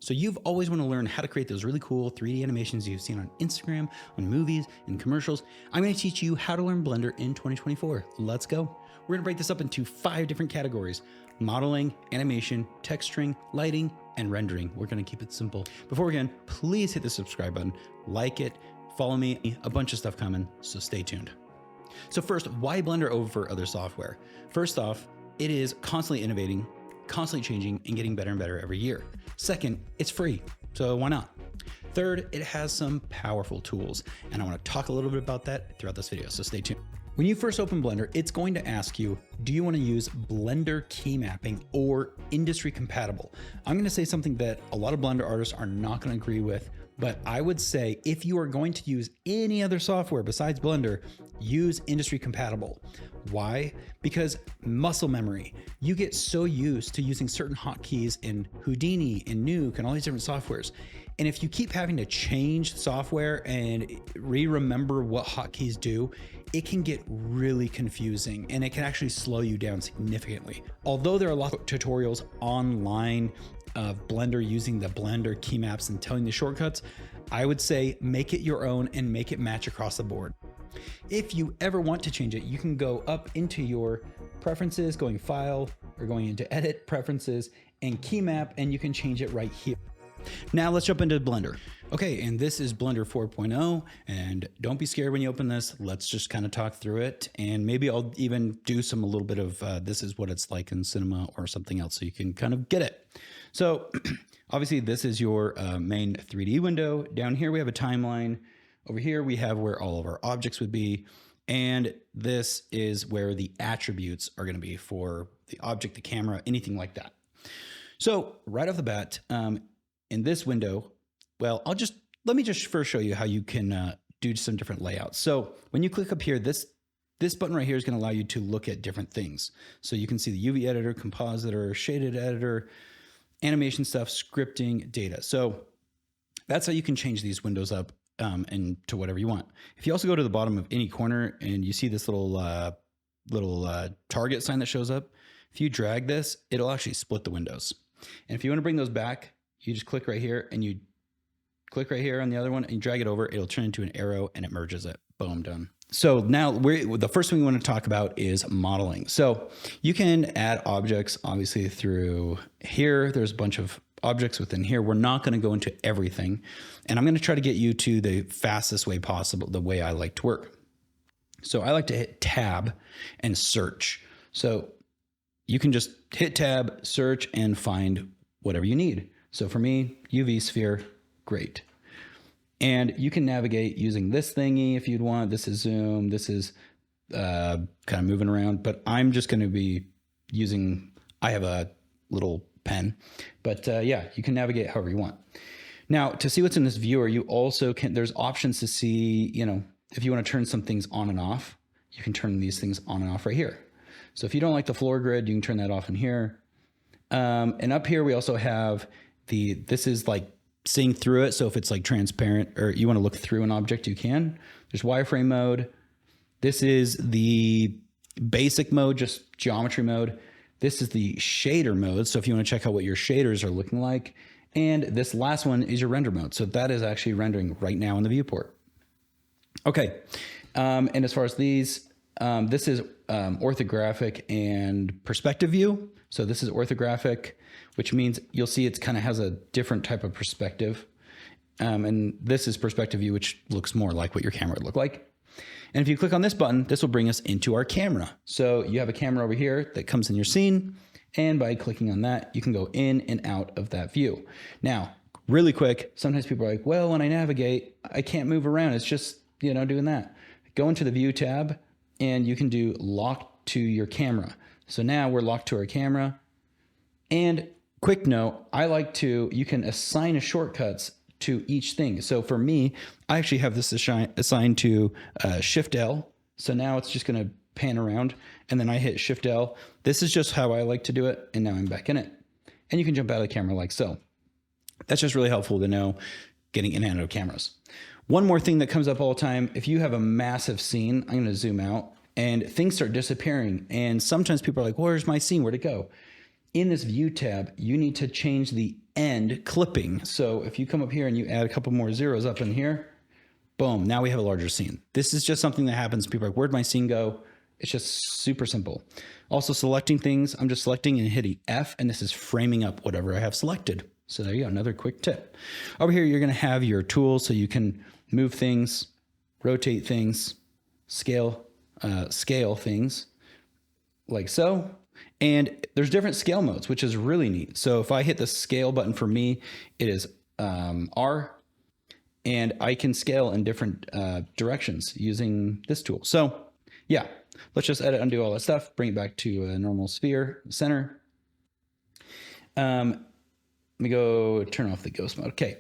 So you've always want to learn how to create those really cool 3D animations you've seen on Instagram, on movies, and commercials. I'm going to teach you how to learn Blender in 2024. Let's go. We're going to break this up into 5 different categories: modeling, animation, texturing, lighting, and rendering. We're going to keep it simple. Before we begin, please hit the subscribe button, like it, follow me, a bunch of stuff coming, so stay tuned. So first, why Blender over other software? First off, it is constantly innovating, constantly changing, and getting better and better every year. Second, it's free, so why not? Third, it has some powerful tools, and I want to talk a little bit about that throughout this video, so stay tuned. When you first open Blender, it's going to ask you, do you want to use Blender key mapping or industry compatible? I'm going to say something that a lot of Blender artists are not going to agree with, but I would say if you are going to use any other software besides Blender, use industry compatible. Why? Because muscle memory. You get so used to using certain hotkeys in Houdini and Nuke and all these different softwares. And if you keep having to change software and remember what hotkeys do, it can get really confusing and it can actually slow you down significantly. Although there are a lot of tutorials online of Blender using the Blender key maps and telling the shortcuts, I would say make it your own and make it match across the board. If you ever want to change it, you can go up into your preferences, going file or going into edit preferences and key map, and you can change it right here. Now let's jump into Blender. Okay, and this is Blender 4.0, and don't be scared when you open this. Let's just kind of talk through it, and maybe I'll even do a little bit of this is what it's like in cinema or something else so you can kind of get it. So obviously this is your main 3D window. Down here we have a timeline. Over here we have where all of our objects would be, and this is where the attributes are going to be for the object, the camera, anything like that. So right off the bat, in this window, well, let me just first show you how you can do some different layouts. So when you click up here, this button right here is going to allow you to look at different things. So you can see the UV editor, compositor, shaded editor, animation stuff, scripting, data. So that's how you can change these windows up and to whatever you want. If you also go to the bottom of any corner and you see this little target sign that shows up, if you drag this, it'll actually split the windows. And if you want to bring those back, you just click right here and you click right here on the other one and you drag it over, it'll turn into an arrow and it merges it. Boom, done. So now the first thing we want to talk about is modeling. So you can add objects obviously through here. There's a bunch of objects within here. We're not going to go into everything. And I'm going to try to get you to the fastest way possible, the way I like to work. So I like to hit tab and search. So you can just hit tab, search, and find whatever you need. So for me, UV sphere, great. And you can navigate using this thingy if you'd want. This is zoom. This is kind of moving around, but I'm just going to be using, I have a little pen, but yeah, you can navigate however you want. Now to see what's in this viewer, you also can, there's options to see, if you want to turn some things on and off, you can turn these things on and off right here. So if you don't like the floor grid, you can turn that off in here. And up here, we also have this is like seeing through it. So if it's like transparent or you want to look through an object, you can. There's wireframe mode. This is the basic mode, just geometry mode. This is the shader mode. So if you want to check out what your shaders are looking like. And this last one is your render mode. So that is actually rendering right now in the viewport. Okay. And as far as these, this is orthographic and perspective view. So this is orthographic, which means you'll see it kind of has a different type of perspective. And this is perspective view, which looks more like what your camera would look like. And if you click on this button, this will bring us into our camera. So you have a camera over here that comes in your scene. And by clicking on that, you can go in and out of that view. Now, really quick, sometimes people are like, well, when I navigate, I can't move around. It's just, doing that. Go into the view tab and you can do lock to your camera. So now we're locked to our camera. And quick note, you can assign shortcuts to each thing. So for me, I actually have this assigned to Shift L. So now it's just going to pan around and then I hit Shift L. This is just how I like to do it. And now I'm back in it. And you can jump out of the camera like so. That's just really helpful to know getting in and out of cameras. One more thing that comes up all the time, if you have a massive scene, I'm going to zoom out and things start disappearing. And sometimes people are like, where's my scene? Where'd it go? in this view tab, you need to change the end clipping. So if you come up here and you add a couple more zeros up in here, boom, now we have a larger scene. This is just something that happens. People are like, where'd my scene go? It's just super simple. Also selecting things, I'm just selecting and hitting F, and this is framing up whatever I have selected. So there you go, another quick tip. Over here, you're gonna have your tools so you can move things, rotate things, scale things like so. And there's different scale modes, which is really neat. So if I hit the scale button, for me, it is R, and I can scale in different directions using this tool. So yeah, let's just edit, undo all that stuff, bring it back to a normal sphere center. Let me go turn off the ghost mode. Okay.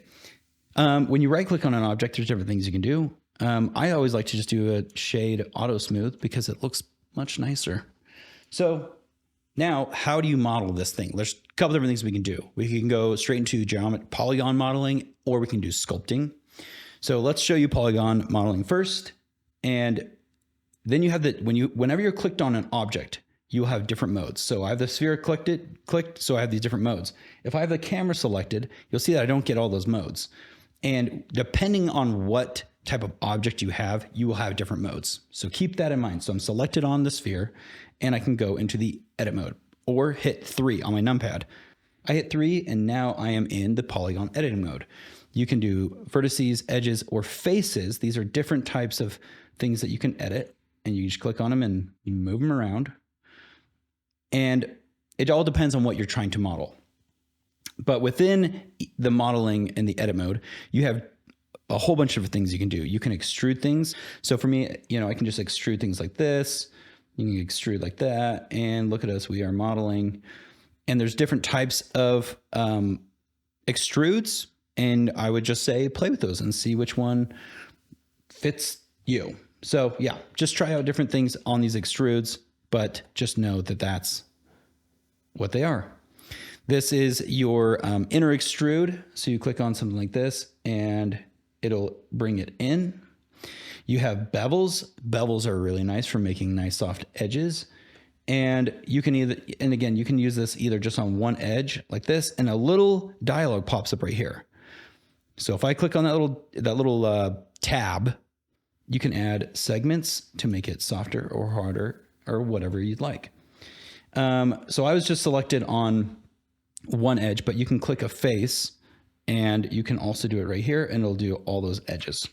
When you right click on an object, there's different things you can do. I always like to just do a shade auto smooth because it looks much nicer. So now, how do you model this thing? There's a couple different things we can do. We can go straight into polygon modeling, or we can do sculpting. So let's show you polygon modeling first. And then you have whenever you're clicked on an object, you'll have different modes. So I have the sphere clicked, so I have these different modes. If I have the camera selected, you'll see that I don't get all those modes. And depending on what type of object you have, you will have different modes. So keep that in mind. So I'm selected on the sphere, and I can go into the edit mode or hit 3 on my numpad. I hit 3, and now I am in the polygon editing mode. You can do vertices, edges, or faces. These are different types of things that you can edit, and you just click on them and you move them around. And it all depends on what you're trying to model. But within the modeling and the edit mode, you have a whole bunch of things you can do. You can extrude things. So for me, I can just extrude things like this. You can extrude like that. And look at us, we are modeling. And there's different types of extrudes. And I would just say, play with those and see which one fits you. So yeah, just try out different things on these extrudes, but just know that that's what they are. This is your inner extrude. So you click on something like this and it'll bring it in. You have bevels. Bevels are really nice for making nice soft edges. And you can again, you can use this either just on one edge like this, and a little dialog pops up right here. So if I click on that little tab, you can add segments to make it softer or harder or whatever you'd like. So I was just selected on one edge, but you can click a face and you can also do it right here and it'll do all those edges.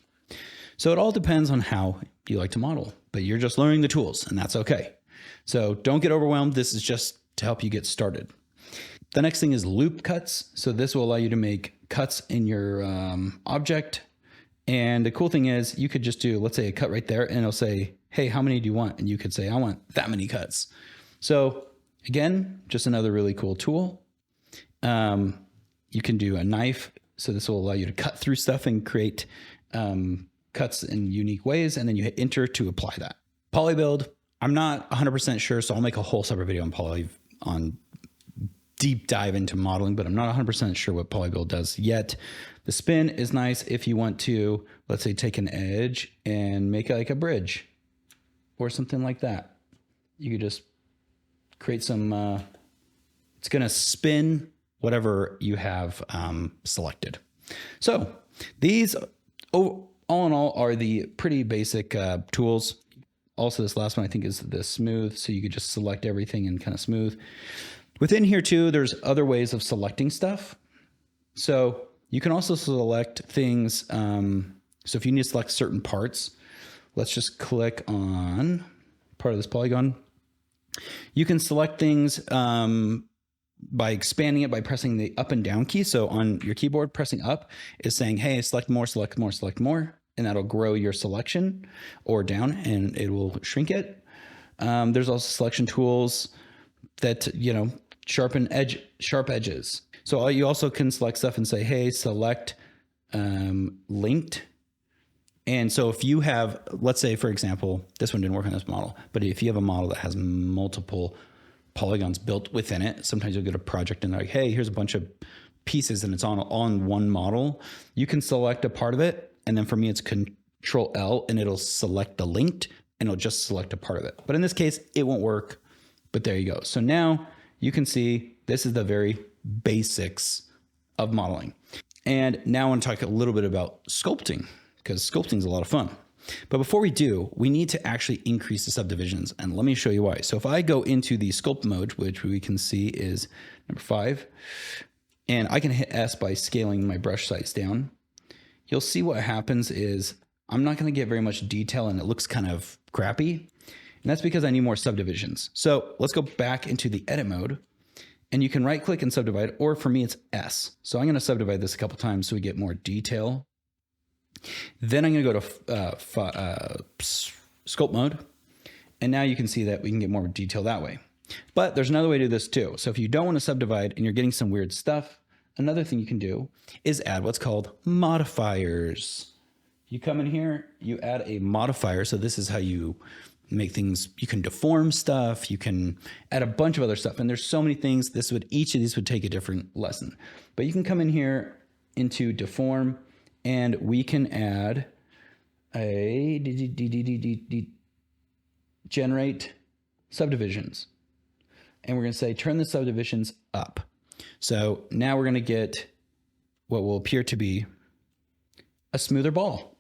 So it all depends on how you like to model, but you're just learning the tools and that's okay. So don't get overwhelmed. This is just to help you get started. The next thing is loop cuts. So this will allow you to make cuts in your object. And the cool thing is you could just do, let's say, a cut right there and it'll say, hey, how many do you want? And you could say, I want that many cuts. So again, just another really cool tool. You can do a knife. So this will allow you to cut through stuff and create cuts in unique ways. And then you hit enter to apply that. Polybuild, I'm not 100% sure. So I'll make a whole separate video on deep dive into modeling, but I'm not 100% sure what Polybuild does yet. The spin is nice if you want to, let's say, take an edge and make it like a bridge or something like that. You could just create some, it's going to spin whatever you have selected. So these, all in all, are the pretty basic tools. Also, this last one I think is the smooth. So you could just select everything and kind of smooth. Within here too, there's other ways of selecting stuff. So you can also select things. So if you need to select certain parts, let's just click on part of this polygon. You can select things by expanding it by pressing the up and down key. So on your keyboard, pressing up is saying, hey, select more, select more, select more. And that'll grow your selection, or down and it will shrink it. There's also selection tools that, sharpen sharp edges. So you also can select stuff and say, hey, select linked. And so if you have, let's say, for example, this one didn't work on this model, but if you have a model that has multiple polygons built within it, sometimes you'll get a project and they're like, hey, here's a bunch of pieces and it's on one model. You can select a part of it. And then for me, it's Control L and it'll select the linked and it'll just select a part of it. But in this case, it won't work, but there you go. So now you can see this is the very basics of modeling. And now I want to talk a little bit about sculpting, because sculpting is a lot of fun. But before we do, we need to actually increase the subdivisions, and let me show you why. So if I go into the sculpt mode, which we can see is number 5, and I can hit S by scaling my brush size down, you'll see what happens is I'm not going to get very much detail and it looks kind of crappy. And that's because I need more subdivisions. So let's go back into the edit mode, and you can right click and subdivide, or for me, it's S. So I'm going to subdivide this a couple times so we get more detail. Then I'm going to go to sculpt mode. And now you can see that we can get more detail that way. But there's another way to do this too. So if you don't want to subdivide and you're getting some weird stuff, another thing you can do is add what's called modifiers. You come in here, you add a modifier. So this is how you make things. You can deform stuff. You can add a bunch of other stuff. And there's so many things. Each of these would take a different lesson. But you can come in here into deform, and we can add a generate subdivisions. And we're going to say turn the subdivisions up. So now we're going to get what will appear to be a smoother ball.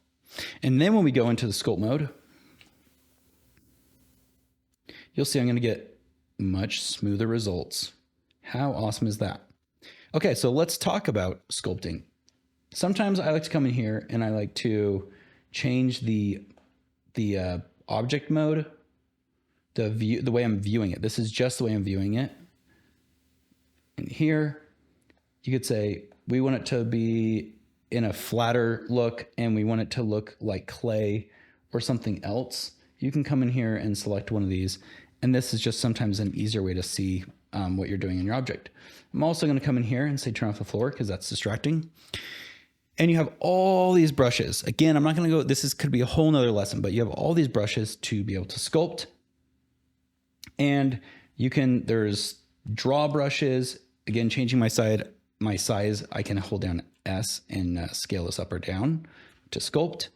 And then when we go into the sculpt mode, you'll see I'm going to get much smoother results. How awesome is that? Okay, so let's talk about sculpting. Sometimes I like to come in here and I like to change the object mode, the way I'm viewing it. This is just the way I'm viewing it. And here you could say we want it to be in a flatter look and we want it to look like clay or something else. You can come in here and select one of these. And this is just sometimes an easier way to see what you're doing in your object. I'm also going to come in here and say turn off the floor because that's distracting. And you have all these brushes. Again, I'm not going to go, could be a whole nother lesson, but you have all these brushes to be able to sculpt. And there's draw brushes. Again, changing my size, I can hold down S and scale this up or down to sculpt.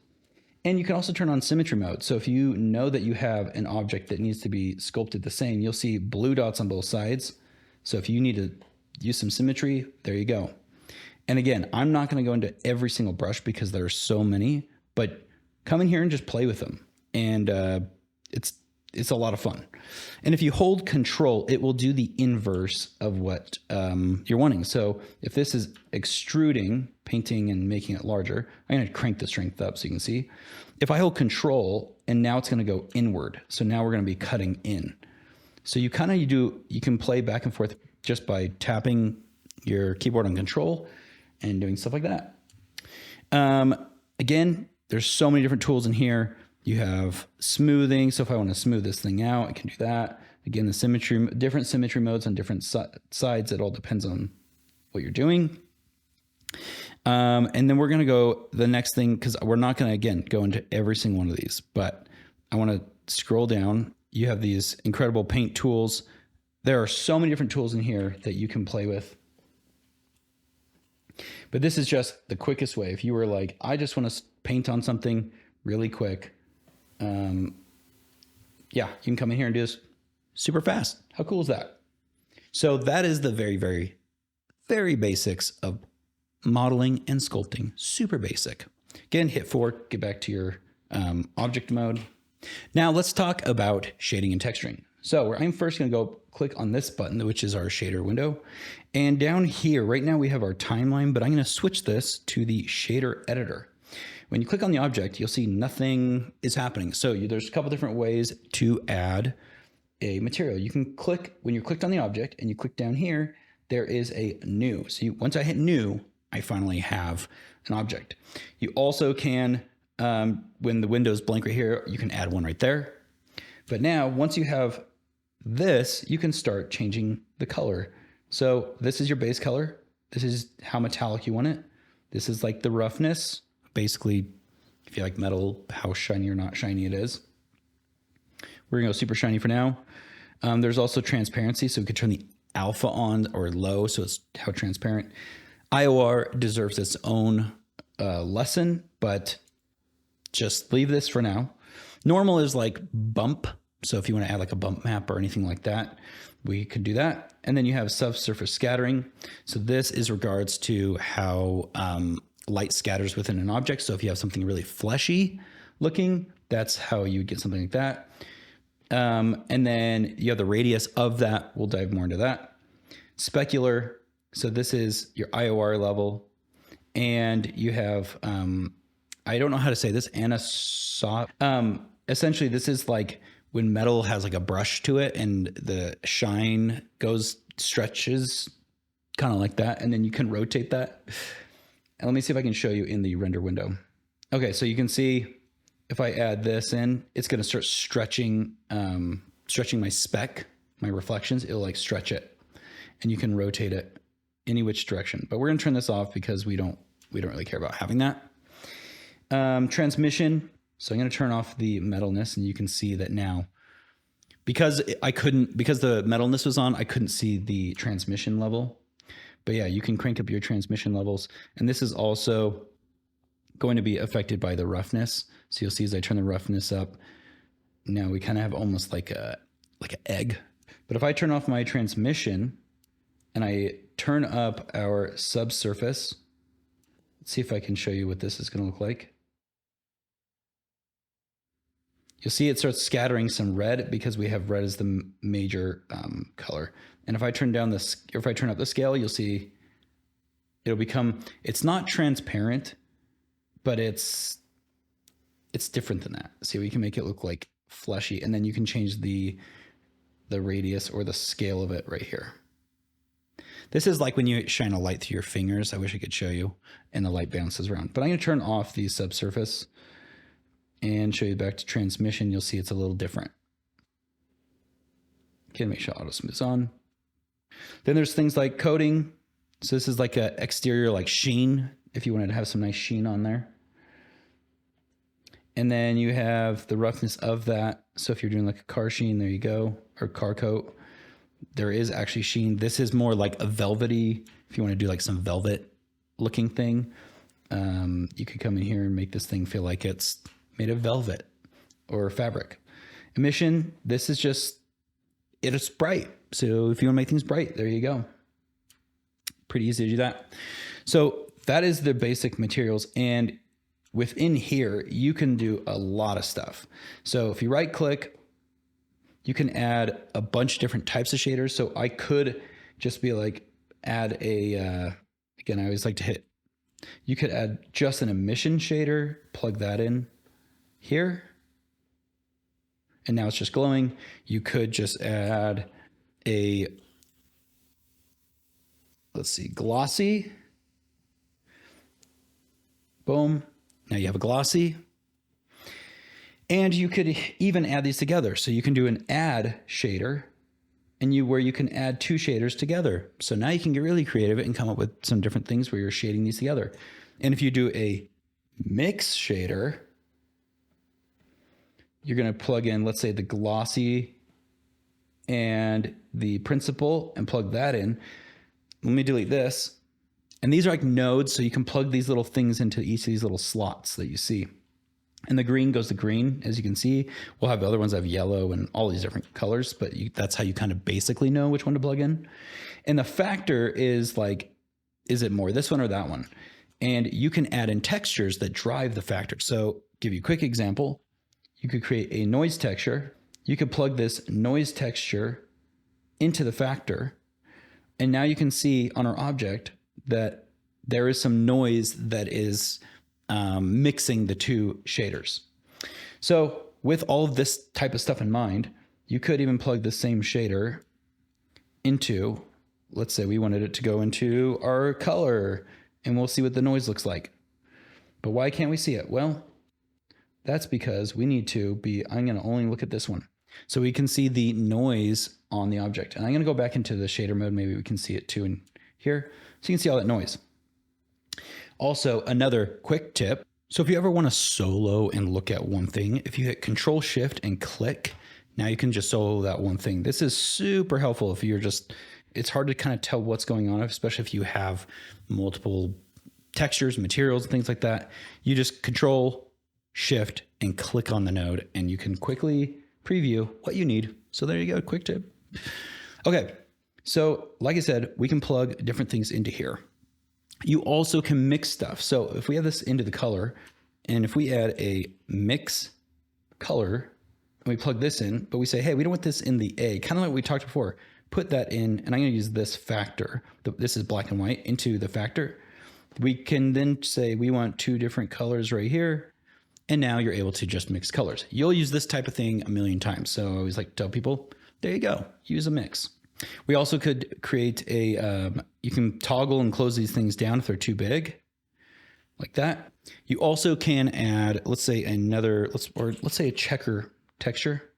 And you can also turn on symmetry mode. So if you know that you have an object that needs to be sculpted the same, you'll see blue dots on both sides. So if you need to use some symmetry, there you go. And again, I'm not going to go into every single brush because there are so many, but come in here and just play with them. And it's a lot of fun. And if you hold control, it will do the inverse of what you're wanting. So if this is extruding, painting and making it larger, I'm going to crank the strength up so you can see. If I hold control, and now it's going to go inward. So now we're going to be cutting in. So you can play back and forth just by tapping your keyboard on control and doing stuff like that. Again, there's so many different tools in here. You have smoothing. So if I want to smooth this thing out, I can do that. Again, different symmetry modes on different sides. It all depends on what you're doing. And then we're going to go the next thing, because we're not going to, again, go into every single one of these, but I want to scroll down. You have these incredible paint tools. There are so many different tools in here that you can play with. But this is just the quickest way. If you were like, I just want to paint on something really quick, yeah, you can come in here and do this super fast. How cool is that? So that is the very, very, very basics of modeling and sculpting. Super basic. Again, hit 4, get back to your object mode. Now let's talk about shading and texturing. So I'm first going to go click on this button, which is our shader window. And down here, right now we have our timeline, but I'm going to switch this to the shader editor. When you click on the object, you'll see nothing is happening. So there's a couple different ways to add a material. You can click, when you're clicked on the object and you click down here, there is a new. So once I hit new, I finally have an object. You also can, when the window's blank right here, you can add one right there. But now, once you have this, you can start changing the color. So this is your base color. This is how metallic you want it. This is like the roughness. Basically, if you like metal, how shiny or not shiny it is. We're gonna go super shiny for now. There's also transparency, so we could turn the alpha on or low, so it's how transparent. IOR deserves its own lesson, but just leave this for now. Normal is like bump, So if you want to add like a bump map or anything like that, we could do that. And then you have subsurface scattering. So this is regards to how light scatters within an object. So if you have something really fleshy looking, that's how you would get something like that. And then you have the radius of that. We'll dive more into that. Specular. So this is your IOR level. And you have, I don't know how to say this, anisotropy. Essentially, this is like when metal has like a brush to it and the shine stretches kind of like that. And then you can rotate that. And let me see if I can show you in the render window. Okay, so you can see if I add this in, it's going to start stretching, stretching my speck, my reflections. It'll like stretch it, and you can rotate it any which direction. But we're going to turn this off because we don't really care about having that. Transmission. So I'm going to turn off the metalness, and you can see that now, because the metalness was on, I couldn't see the transmission level. But yeah, you can crank up your transmission levels. And this is also going to be affected by the roughness. So you'll see as I turn the roughness up, now we kind of have almost like an egg. But if I turn off my transmission and I turn up our subsurface, let's see if I can show you what this is going to look like. You'll see it starts scattering some red because we have red as the major color. And if I turn down this, or if I turn up the scale, you'll see it'll become, it's not transparent, but it's different than that. See, we can make it look like fleshy, and then you can change the radius or the scale of it right here. This is like when you shine a light through your fingers. I wish I could show you, and the light bounces around. But I'm going to turn off the subsurface and show you back to transmission. You'll see it's a little different. Okay, make sure auto smooths on. Then there's things like coating. So this is like an exterior like sheen, if you wanted to have some nice sheen on there. And then you have the roughness of that. So if you're doing like a car sheen, there you go, or car coat, there is actually sheen. This is more like a velvety, if you want to do like some velvet looking thing, you could come in here and make this thing feel like it's made of velvet or fabric. Emission, this is just, it's bright. So if you want to make things bright, there you go. Pretty easy to do that. So that is the basic materials. And within here, you can do a lot of stuff. So if you right click, you can add a bunch of different types of shaders. So I could just be like, add a, again, I always like to hit, you could add just an emission shader, plug that in here. And now it's just glowing. You could just add a, let's see, glossy. Boom. Now you have a glossy. And you could even add these together. So you can do an add shader, and where you can add two shaders together. So now you can get really creative and come up with some different things where you're shading these together. And if you do a mix shader, you're going to plug in, let's say, the glossy and the principal and plug that in. Let me delete this. And these are like nodes, so you can plug these little things into each of these little slots that you see. And the green goes to green, as you can see. We'll have the other ones that have yellow and all these different colors, but that's how you kind of basically know which one to plug in. And the factor is like, is it more this one or that one? And you can add in textures that drive the factor. So give you a quick example. You could create a noise texture. You could plug this noise texture into the factor. And now you can see on our object that there is some noise that is mixing the two shaders. So with all of this type of stuff in mind, you could even plug the same shader into, let's say we wanted it to go into our color, and we'll see what the noise looks like. But why can't we see it? Well, that's because we need to be, I'm going to only look at this one. So we can see the noise on the object. And I'm going to go back into the shader mode. Maybe we can see it too in here. So you can see all that noise. Also, another quick tip. So if you ever want to solo and look at one thing, if you hit Control Shift and click, now you can just solo that one thing. This is super helpful if you're just, it's hard to kind of tell what's going on, especially if you have multiple textures, materials, and things like that. You just Control Shift and click on the node, and you can quickly preview what you need. So there you go, quick tip. Okay, so like I said, we can plug different things into here. You also can mix stuff. So if we have this into the color, and if we add a mix color, and we plug this in, but we say, hey, we don't want this in the A, kind of like we talked before, put that in, and I'm gonna use this factor, this is black and white, into the factor. We can then say we want 2 different colors right here, and now you're able to just mix colors. You'll use this type of thing a million times. So I always like to tell people, there you go, use a mix. We also could create a, you can toggle and close these things down if they're too big, like that. You also can add, let's say another, let's say a checker texture.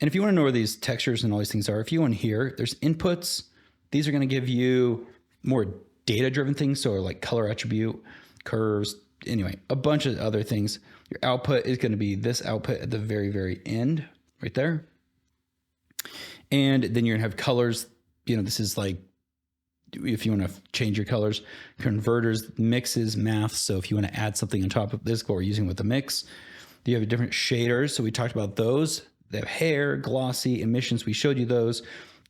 And if you want to know where these textures and all these things are, if you want here, there's inputs. These are going to give you more data-driven things, so like color attribute, curves, anyway, a bunch of other things. Your output is going to be this output at the very, very end, right there. And then you're going to have colors. You know, this is like, if you want to change your colors, converters, mixes, math. So if you want to add something on top of this, what we're using with the mix, you have different shaders. So we talked about those. They have hair, glossy, emissions. We showed you those.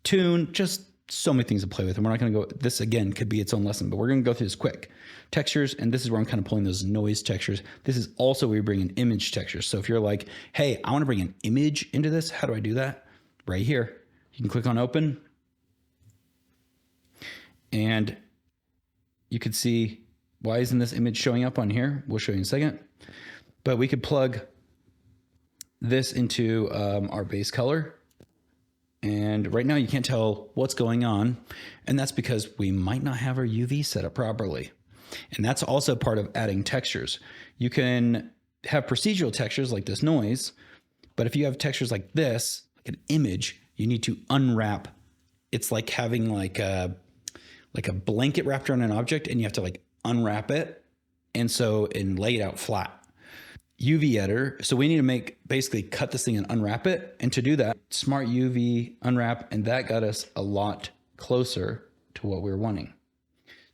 Tune, just so many things to play with. And we're not going to go, this again could be its own lesson, but we're going to go through this quick. Textures, and this is where I'm kind of pulling those noise textures. This is also where you bring in image textures. So if you're like, hey, I want to bring an image into this, how do I do that? Right here. You can click on open. And you could see, why isn't this image showing up on here? We'll show you in a second. But we could plug this into our base color. And right now you can't tell what's going on. And that's because we might not have our UV set up properly. And that's also part of adding textures. You can have procedural textures like this noise, but if you have textures like this, like an image, you need to unwrap. It's like having like a blanket wrapped around an object, and you have to like unwrap it and lay it out flat. UV editor. So we need to basically cut this thing and unwrap it. And to do that, smart UV unwrap, and that got us a lot closer to what we were wanting.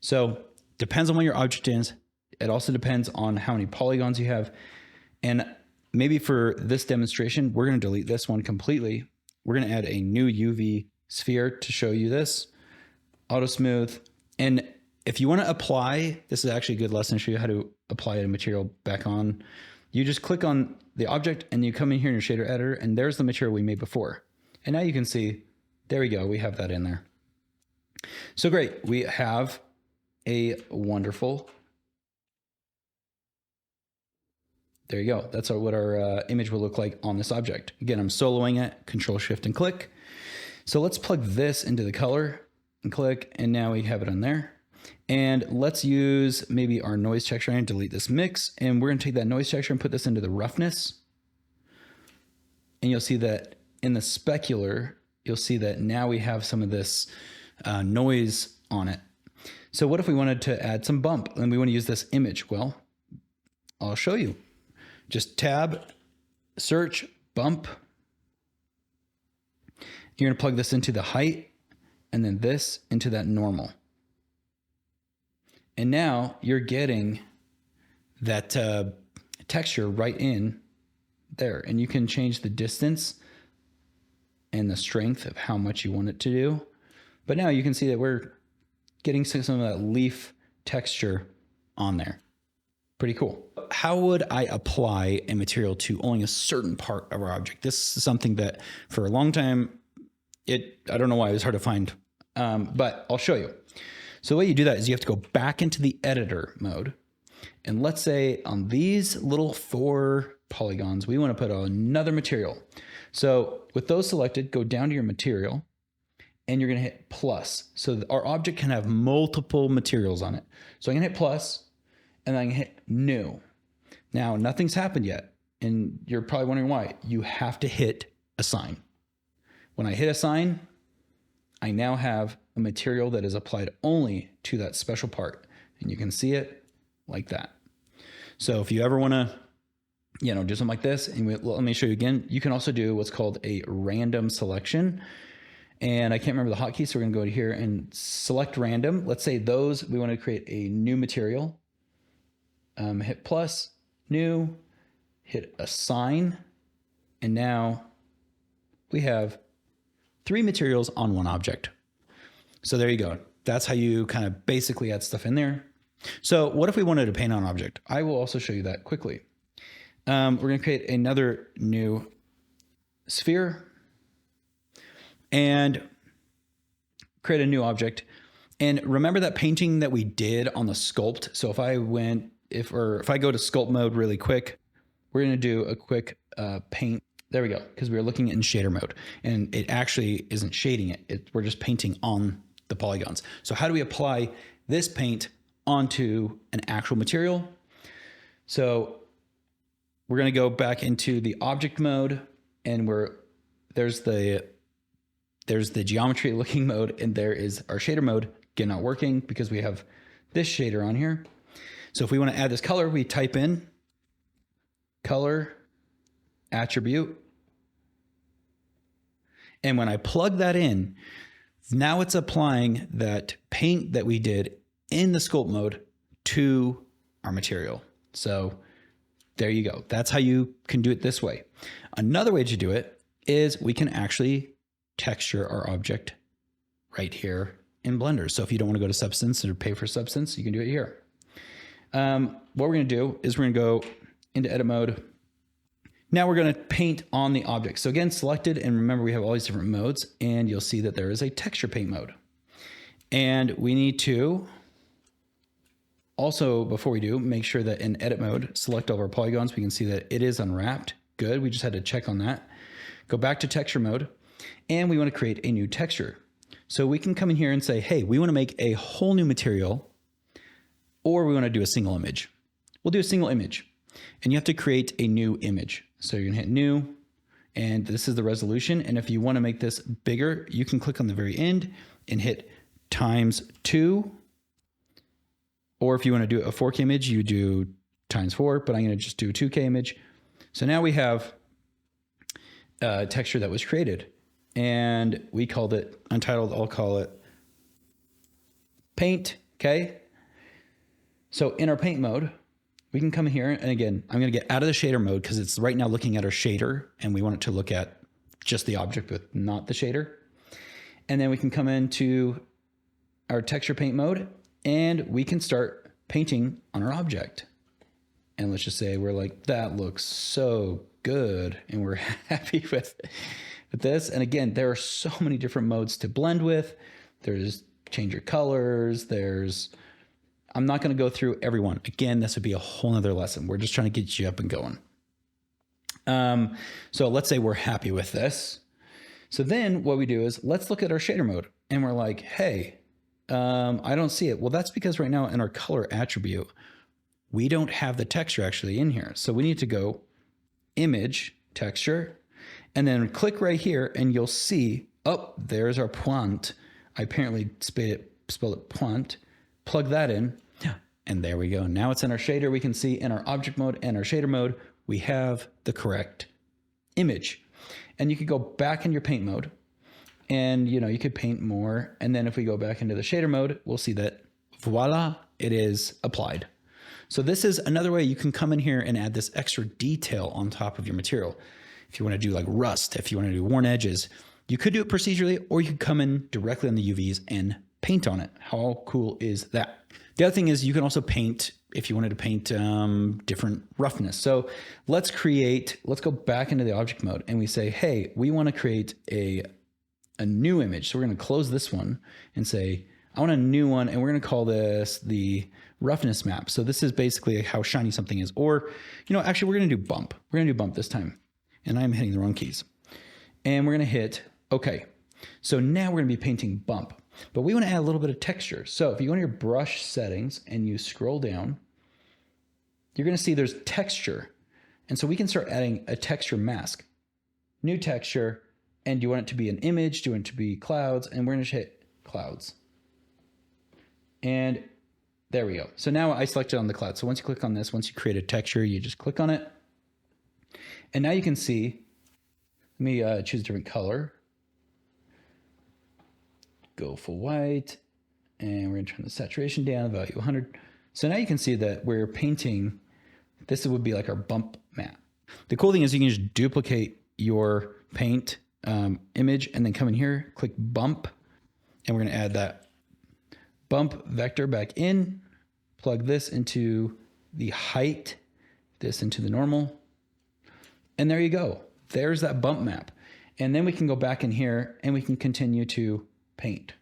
So depends on what your object is. It also depends on how many polygons you have. And maybe for this demonstration, we're going to delete this one completely. We're going to add a new UV sphere to show you this. Auto smooth. And if you want to apply, this is actually a good lesson to show you how to apply a material back on. You just click on the object and you come in here in your shader editor, and there's the material we made before. And now you can see, there we go, we have that in there. So great, we have a wonderful, there you go. That's what our image will look like on this object. Again, I'm soloing it, Control Shift and click. So let's plug this into the color and click, and now we have it on there. And let's use maybe our noise texture and delete this mix. And we're going to take that noise texture and put this into the roughness. And you'll see that in the specular, you'll see that now we have some of this noise on it. So what if we wanted to add some bump and we want to use this image? Well, I'll show you. Just tab, search, bump. You're going to plug this into the height and then this into that normal. And now you're getting that texture right in there. And you can change the distance and the strength of how much you want it to do. But now you can see that we're getting some of that leaf texture on there. Pretty cool. How would I apply a material to only a certain part of our object? This is something that for a long time, I don't know why it was hard to find, but I'll show you. So the way you do that is you have to go back into the editor mode. And let's say on these little 4 polygons, we want to put another material. So with those selected, go down to your material and you're going to hit plus. So that our object can have multiple materials on it. So I'm going to hit plus and then I can hit new. Now nothing's happened yet. And you're probably wondering why. You have to hit assign. When I hit assign, I now have a material that is applied only to that special part. And you can see it like that. So if you ever want to, do something like this, and let me show you again, you can also do what's called a random selection. And I can't remember the hotkey, so we're going to go to here and select random. Let's say we want to create a new material. Hit plus, new, hit assign, and now we have 3 materials on 1 object. So there you go. That's how you kind of basically add stuff in there. So what if we wanted to paint on an object? I will also show you that quickly. We're going to create another new sphere and create a new object. And remember that painting that we did on the sculpt. So if I go to sculpt mode really quick, we're going to do a quick paint. There we go. Because we were looking in shader mode and it actually isn't shading it. We're just painting on the polygons. So how do we apply this paint onto an actual material? So we're going to go back into the object mode and there's the geometry looking mode and there is our shader mode. Again, not working because we have this shader on here. So if we want to add this color, we type in color attribute. And when I plug that in, now it's applying that paint that we did in the sculpt mode to our material. So there you go. That's how you can do it this way. Another way to do it is we can actually texture our object right here in Blender. So if you don't want to go to Substance or pay for Substance, you can do it here. What we're going to do is we're going to go into edit mode. Now we're going to paint on the object. So again, selected, and remember we have all these different modes, and you'll see that there is a texture paint mode. And we need to also, before we do, make sure that in edit mode, select all of our polygons. We can see that it is unwrapped. Good, we just had to check on that. Go back to texture mode, and we want to create a new texture. So we can come in here and say, hey, we want to make a whole new material, or we want to do a single image. We'll do a single image. And you have to create a new image. So you're gonna hit new, and this is the resolution. And if you wanna make this bigger, you can click on the very end and hit ×2. Or if you wanna do a 4K image, you do ×4, but I'm gonna just do a 2K image. So now we have a texture that was created and we called it untitled. I'll call it paint, okay? So in our paint mode, we can come in here, and again, I'm going to get out of the shader mode because it's right now looking at our shader and we want it to look at just the object with not the shader. And then we can come into our texture paint mode and we can start painting on our object. And let's just say we're like, that looks so good. And we're happy with this. And again, there are so many different modes to blend with. There's change your colors. I'm not going to go through every one. Again, this would be a whole nother lesson. We're just trying to get you up and going. So let's say we're happy with this. So then what we do is let's look at our shader mode and we're like, hey, I don't see it. Well, that's because right now in our color attribute, we don't have the texture actually in here. So we need to go image texture and then click right here and you'll see, oh, there's our point. I apparently spelled it point. Plug that in, and there we go. Now it's in our shader. We can see in our object mode and our shader mode, we have the correct image. And you could go back in your paint mode and you could paint more. And then if we go back into the shader mode, we'll see that voila, it is applied. So this is another way you can come in here and add this extra detail on top of your material. If you want to do like rust, if you want to do worn edges, you could do it procedurally, or you could come in directly on the UVs and paint on it. How cool is that? The other thing is you can also paint if you wanted to paint different roughness. So let's go back into the object mode and we say, hey, we want to create a new image. So we're going to close this one and say, I want a new one, and we're going to call this the roughness map. So this is basically how shiny something is. Or, actually we're going to do bump. We're going to do bump this time. And I'm hitting the wrong keys. And we're going to hit OK. So now we're going to be painting bump. But we want to add a little bit of texture. So if you go into your brush settings and you scroll down, you're going to see there's texture. And so we can start adding a texture mask. New texture. And do you want it to be an image? Do you want it to be clouds? And we're going to hit clouds. And there we go. So now I selected on the cloud. So once you click on this, once you create a texture, you just click on it. And now you can see, let me choose a different color. Go full white, and we're going to turn the saturation down, value 100. So now you can see that we're painting, this would be like our bump map. The cool thing is you can just duplicate your paint image, and then come in here, click bump, and we're going to add that bump vector back in, plug this into the height, this into the normal, and there you go. There's that bump map. And then we can go back in here and we can continue to paint.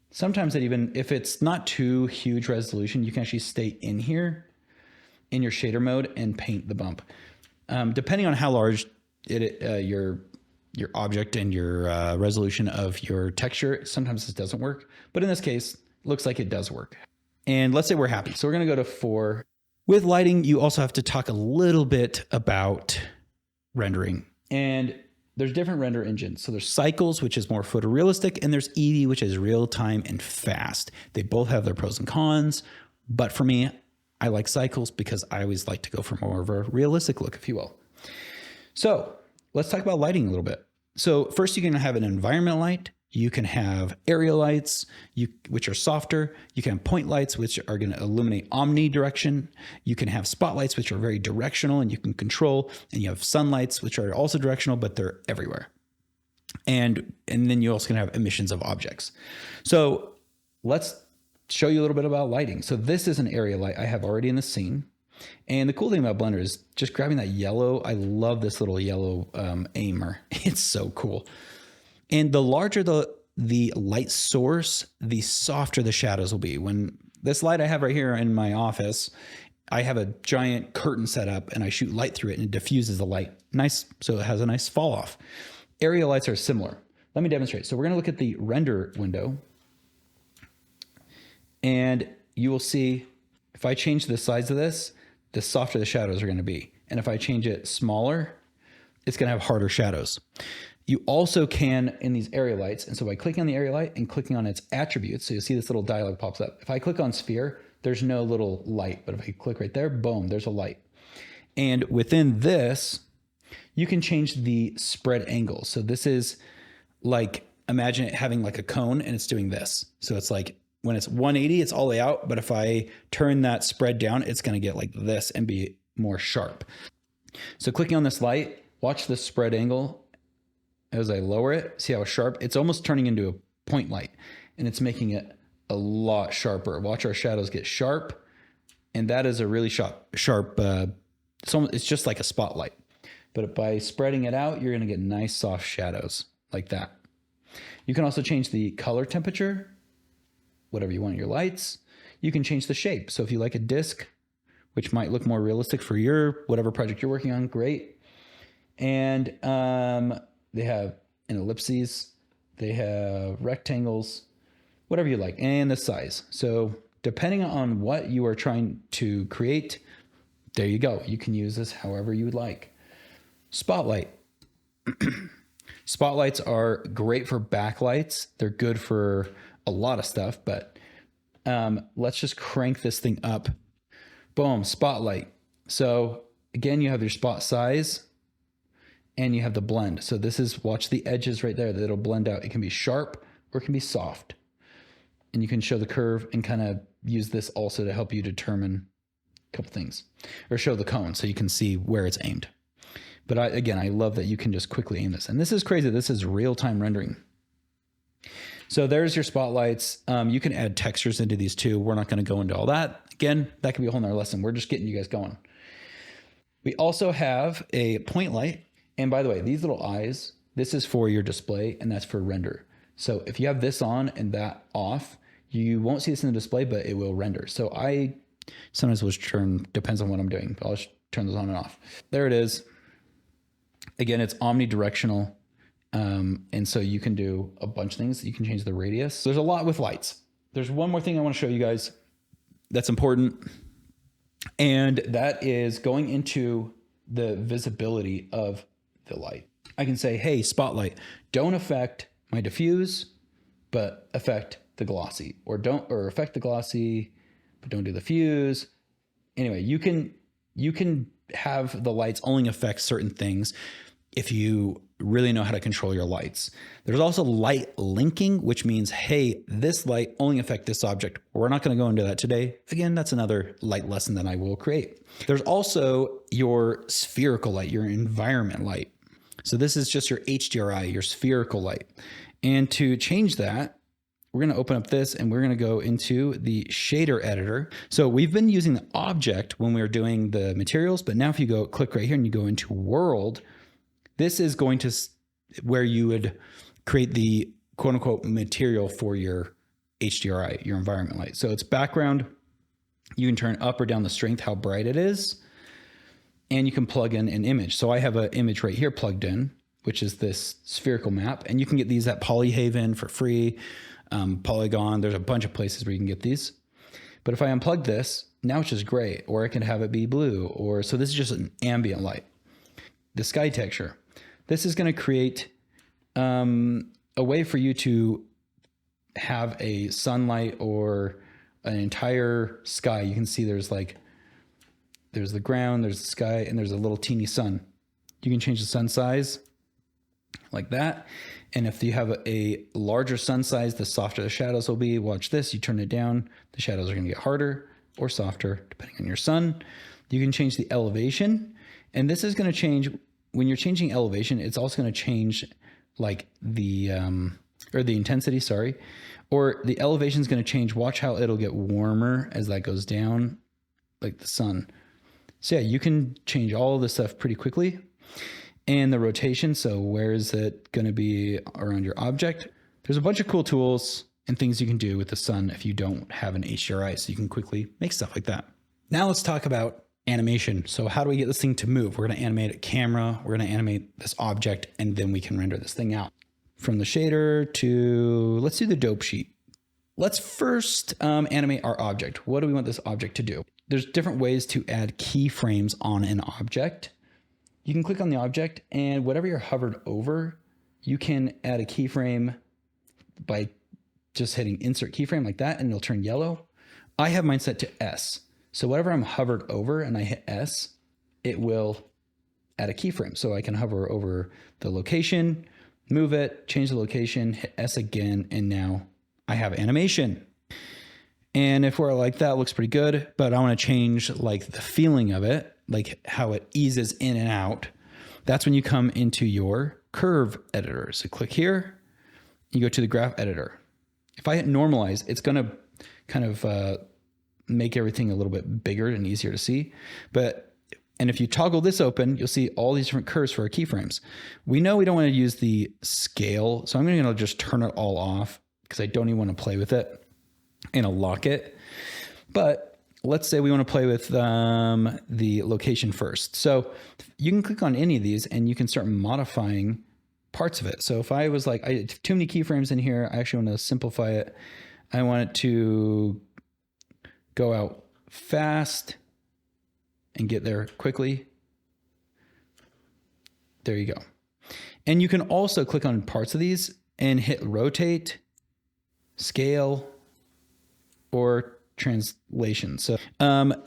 Sometimes that even, if it's not too huge resolution, you can actually stay in here in your shader mode and paint the bump. Depending on how large your object and your resolution of your texture, sometimes this doesn't work. But in this case, it looks like it does work. And let's say we're happy. So we're going to go to 4. With lighting, you also have to talk a little bit about rendering. And there's different render engines. So there's Cycles, which is more photorealistic, and there's Eevee, which is real time and fast. They both have their pros and cons, but for me, I like Cycles because I always like to go for more of a realistic look, if you will. So let's talk about lighting a little bit. So first, you can have an environment light. You can have area lights, which are softer. You can have point lights, which are going to illuminate omnidirection. You can have spotlights, which are very directional and you can control. And you have sunlights, which are also directional, but they're everywhere. And then you also can have emissions of objects. So let's show you a little bit about lighting. So this is an area light I have already in the scene. And the cool thing about Blender is just grabbing that yellow. I love this little yellow aimer. It's so cool. And the larger the light source, the softer the shadows will be. When this light I have right here in my office, I have a giant curtain set up and I shoot light through it and it diffuses the light. Nice, so it has a nice fall off. Area lights are similar. Let me demonstrate. So we're gonna look at the render window and you will see if I change the size of this, the softer the shadows are gonna be. And if I change it smaller, it's gonna have harder shadows. You also can in these area lights. And so by clicking on the area light and clicking on its attributes, so you'll see this little dialog pops up. If I click on sphere, there's no little light, but if I click right there, boom, there's a light. And within this, you can change the spread angle. So this is like, imagine it having like a cone and it's doing this. So it's like when it's 180, it's all the way out. But if I turn that spread down, it's going to get like this and be more sharp. So clicking on this light, watch the spread angle. As I lower it, see how sharp? It's almost turning into a point light and it's making it a lot sharper. Watch our shadows get sharp. And that is a really sharp, it's just like a spotlight. But by spreading it out, you're gonna get nice soft shadows like that. You can also change the color temperature, whatever you want in your lights. You can change the shape. So if you like a disc, which might look more realistic for your, whatever project you're working on, great. And, they have an ellipses, they have rectangles, whatever you like, and the size. So depending on what you are trying to create, there you go. You can use this however you would like. Spotlight. Spotlights are great for backlights. They're good for a lot of stuff, but let's just crank this thing up. Boom, spotlight. So again, you have your spot size, and you have the blend. So this is, watch the edges right there, that'll blend out. It can be sharp or it can be soft. And you can show the curve and kind of use this also to help you determine a couple things. Or show the cone so you can see where it's aimed. But again, I love that you can just quickly aim this. And this is crazy, this is real-time rendering. So there's your spotlights. You can add textures into these too. We're not gonna go into all that. Again, that could be a whole nother lesson. We're just getting you guys going. We also have a point light. And by the way, these little eyes, this is for your display and that's for render. So if you have this on and that off, you won't see this in the display, but it will render. So I sometimes will turn, depends on what I'm doing, but I'll just turn those on and off. There it is. Again, it's omnidirectional. And so you can do a bunch of things. You can change the radius. There's a lot with lights. There's one more thing I want to show you guys that's important. And that is going into the visibility of the light. I can say, hey, spotlight, don't affect my diffuse, but affect the glossy, or affect the glossy, but don't do the fuse. Anyway, you can have the lights only affect certain things if you really know how to control your lights. There's also light linking, which means, hey, this light only affects this object. We're not going to go into that today. Again, that's another light lesson that I will create. There's also your spherical light, your environment light. So this is just your HDRI, your spherical light. And to change that, we're going to open up this and we're going to go into the shader editor. So we've been using the object when we were doing the materials, but now if you go click right here and you go into world, this is going to where you would create the quote unquote material for your HDRI, your environment light. So it's background. You can turn up or down the strength, how bright it is, and you can plug in an image. So I have an image right here plugged in, which is this spherical map, and you can get these at Polyhaven for free. Polygon, there's a bunch of places where you can get these. But if I unplug this, now it's just gray, or I can have it be blue, or so this is just an ambient light. The sky texture. This is going to create a way for you to have a sunlight or an entire sky. You can see there's the ground, there's the sky, and there's a little teeny sun. You can change the sun size like that. And if you have a larger sun size, the softer the shadows will be. Watch this, you turn it down, the shadows are going to get harder or softer depending on your sun. You can change the elevation, and this is going to change when you're changing elevation. It's also going to change like the or the intensity, sorry, or the elevation is going to change. Watch how it'll get warmer as that goes down, like the sun. So yeah, you can change all of this stuff pretty quickly. And the rotation, so where is it going to be around your object? There's a bunch of cool tools and things you can do with the sun if you don't have an HDRI, so you can quickly make stuff like that. Now let's talk about animation. So how do we get this thing to move? We're going to animate a camera, we're going to animate this object, and then we can render this thing out. From the shader to, let's do the dope sheet. Let's first animate our object. What do we want this object to do? There's different ways to add keyframes on an object. You can click on the object, and whatever you're hovered over, you can add a keyframe by just hitting insert keyframe like that, and it'll turn yellow. I have mine set to S. So whatever I'm hovered over and I hit S, it will add a keyframe. So I can hover over the location, move it, change the location, hit S again, and now I have animation. And if we're like that, it looks pretty good, but I want to change like the feeling of it, like how it eases in and out. That's when you come into your curve editor. So click here, you go to the graph editor. If I hit normalize, it's going to kind of make everything a little bit bigger and easier to see. And if you toggle this open, you'll see all these different curves for our keyframes. We know we don't want to use the scale, so I'm going to just turn it all off because I don't even want to play with it, and I'll lock it. But let's say we want to play with the location first. So you can click on any of these and you can start modifying parts of it. So if I was like, I have too many keyframes in here, I actually want to simplify it. I want it to go out fast and get there quickly. There you go. And you can also click on parts of these and hit rotate, scale, or translation. So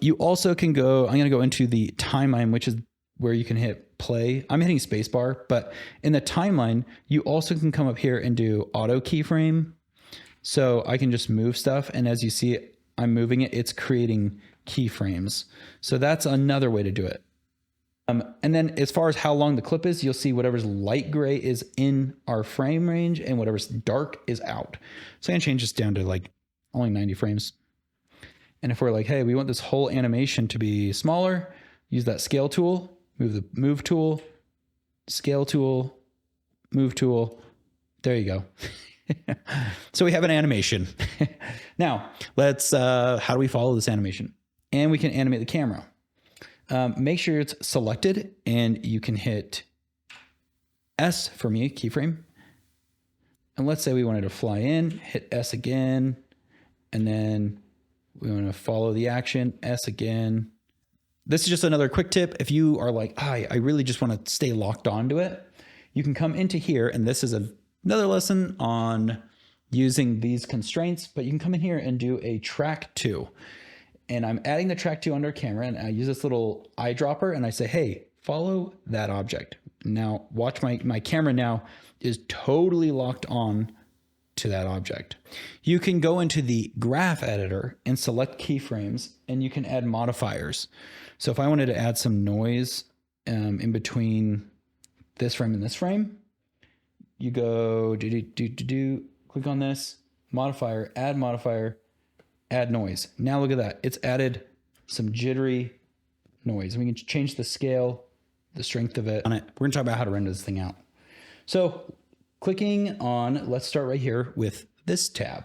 you also can go, I'm going to go into the timeline, which is where you can hit play. I'm hitting spacebar, but in the timeline, you also can come up here and do auto keyframe. So I can just move stuff. And as you see, I'm moving it, it's creating keyframes. So that's another way to do it. And then as far as how long the clip is, you'll see whatever's light gray is in our frame range and whatever's dark is out. So I'm gonna change this down to like only 90 frames. And if we're like, hey, we want this whole animation to be smaller, use that scale tool, move the move tool, scale tool, move tool. There you go. So we have an animation. Now let's, how do we follow this animation? And we can animate the camera. Make sure it's selected and you can hit S for me, keyframe. And let's say we wanted to fly in, hit S again, and then we want to follow the action, S again. This is just another quick tip. If you are like, I really just want to stay locked onto it, you can come into here, and this is another lesson on using these constraints, but you can come in here and do a track 2. And I'm adding the track 2 under camera, and I use this little eyedropper and I say, hey, follow that object. Now watch my camera now is totally locked on to that object. You can go into the graph editor and select keyframes, and you can add modifiers. So if I wanted to add some noise in between this frame and this frame, you go click on this, modifier, add noise. Now look at that. It's added some jittery noise. We can change the scale, the strength of it on it. We're gonna talk about how to render this thing out. So clicking on, let's start right here with this tab.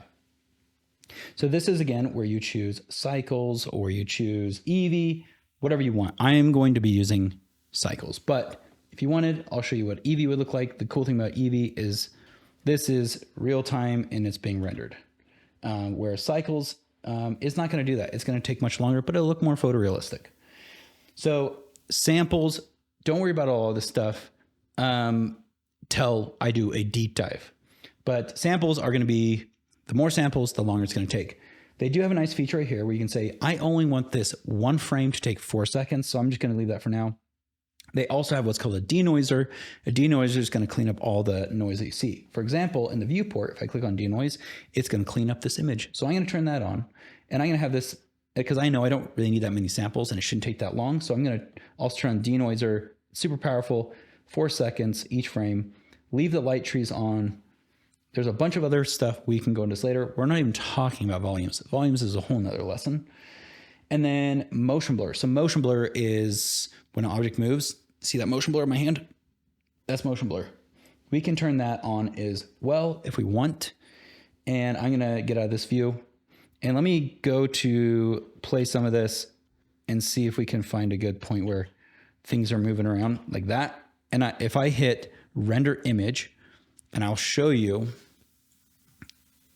So this is again where you choose cycles or you choose Eevee, whatever you want. I am going to be using cycles, but if you wanted, I'll show you what Eevee would look like. The cool thing about Eevee is this is real time and it's being rendered. Where cycles is not going to do that. It's going to take much longer, but it'll look more photorealistic. So samples, don't worry about all of this stuff till I do a deep dive. But samples are going to be, the more samples, the longer it's going to take. They do have a nice feature right here where you can say, I only want this one frame to take 4 seconds. So I'm just going to leave that for now. They also have what's called a denoiser. A denoiser is going to clean up all the noise that you see. For example, in the viewport, if I click on denoise, it's going to clean up this image. So I'm going to turn that on, and I'm going to have this, because I know I don't really need that many samples and it shouldn't take that long. So I'm going to also turn on denoiser, super powerful, 4 seconds each frame, leave the light trees on. There's a bunch of other stuff we can go into this later. We're not even talking about volumes. Volumes is a whole nother lesson. And then motion blur. So motion blur is when an object moves. See that motion blur in my hand? That's motion blur. We can turn that on as well if we want. And I'm going to get out of this view. And let me go to play some of this and see if we can find a good point where things are moving around like that. And if I hit render image, and I'll show you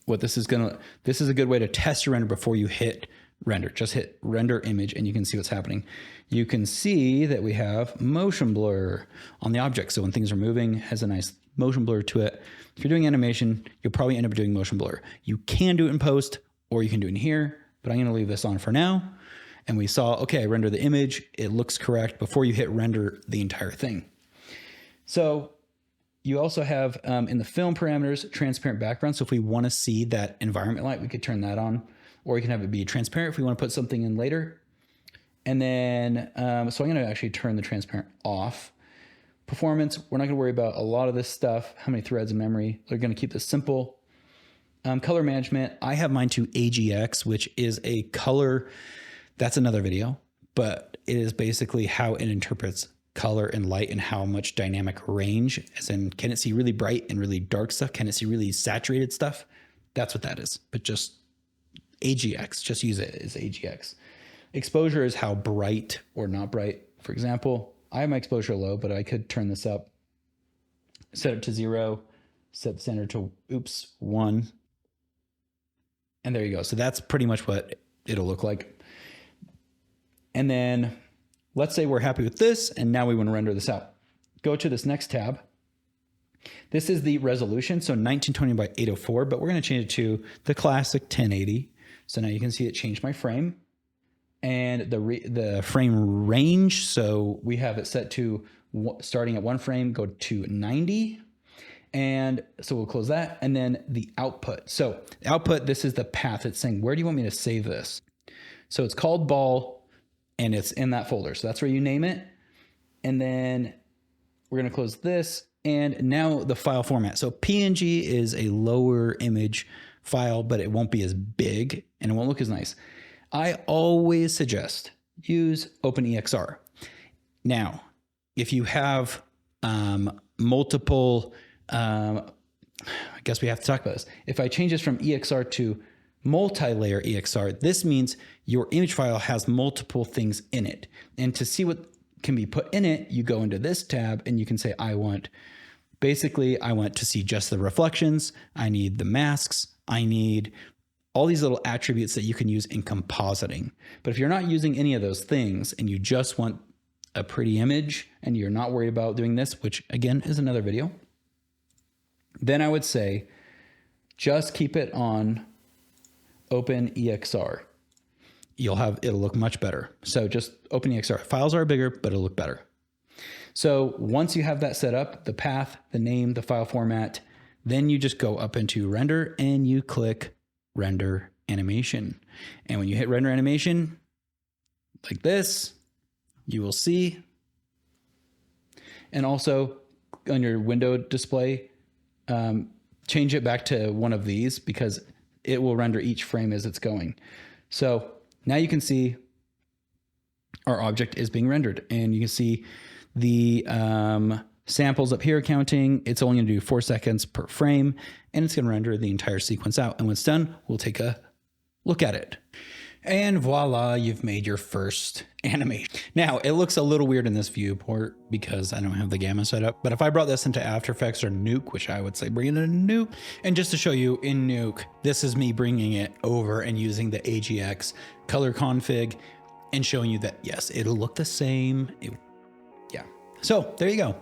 what this is going to, this is a good way to test your render before you hit render. Just hit render image and you can see what's happening. You can see that we have motion blur on the object. So when things are moving, it has a nice motion blur to it. If you're doing animation, you'll probably end up doing motion blur. You can do it in post or you can do it in here, but I'm going to leave this on for now. And we saw, okay, I render the image. It looks correct before you hit render the entire thing. So you also have in the film parameters, transparent background. So if we want to see that environment light, we could turn that on, or you can have it be transparent if we want to put something in later. And then, so I'm going to actually turn the transparent off. Performance, we're not going to worry about a lot of this stuff. How many threads in memory? We're going to keep this simple. Color management, I have mine to AGX, which is a color, that's another video, but it is basically how it interprets color and light and how much dynamic range, as in, can it see really bright and really dark stuff? Can it see really saturated stuff? That's what that is, but just AGX, just use it as AGX. Exposure is how bright or not bright. For example, I have my exposure low, but I could turn this up, set it to 0, set the center to, 1. And there you go. So that's pretty much what it'll look like. And then let's say we're happy with this, and now we want to render this out. Go to this next tab. This is the resolution, so 1920 by 804, but we're going to change it to the classic 1080. So now you can see it changed my frame and the frame range. So we have it set to starting at 1 frame, go to 90. And so we'll close that. And then the output. So the output, this is the path. It's saying, where do you want me to save this? So it's called ball and it's in that folder. So that's where you name it. And then we're going to close this. And now the file format. So PNG is a lower image file, but it won't be as big and it won't look as nice. I always suggest use OpenEXR. Now, if you have multiple, I guess we have to talk about this. If I change this from EXR to multi-layer EXR, this means your image file has multiple things in it. And to see what can be put in it, you go into this tab and you can say, I want to see just the reflections. I need the masks. I need all these little attributes that you can use in compositing. But if you're not using any of those things and you just want a pretty image and you're not worried about doing this, which again is another video, then I would say just keep it on OpenEXR. It'll look much better. So just OpenEXR. Files are bigger, but it'll look better. So once you have that set up, the path, the name, the file format, then you just go up into render and you click render animation. And when you hit render animation like this, you will see. And also on your window display, change it back to one of these because it will render each frame as it's going. So now you can see our object is being rendered, and you can see the samples up here counting. It's only going to do 4 seconds per frame, and it's going to render the entire sequence out. And when it's done, we'll take a look at it. And voila, you've made your first animation. Now, it looks a little weird in this viewport because I don't have the gamma set up, but if I brought this into After Effects or Nuke, which I would say bring it into Nuke, and just to show you in Nuke, this is me bringing it over and using the AGX color config and showing you that, yes, it'll look the same. Yeah. So there you go.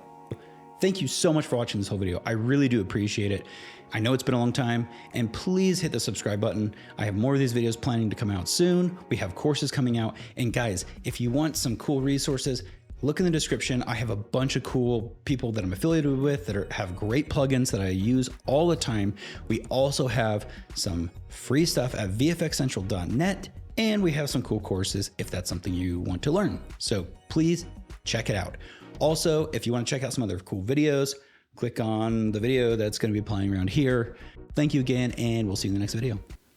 Thank you so much for watching this whole video. I really do appreciate it. I know it's been a long time, and please hit the subscribe button. I have more of these videos planning to come out soon. We have courses coming out. And guys, if you want some cool resources, look in the description. I have a bunch of cool people that I'm affiliated with that have great plugins that I use all the time. We also have some free stuff at vfxcentral.net, and we have some cool courses if that's something you want to learn. So please check it out. Also, if you want to check out some other cool videos, click on the video that's going to be playing around here. Thank you again, and we'll see you in the next video.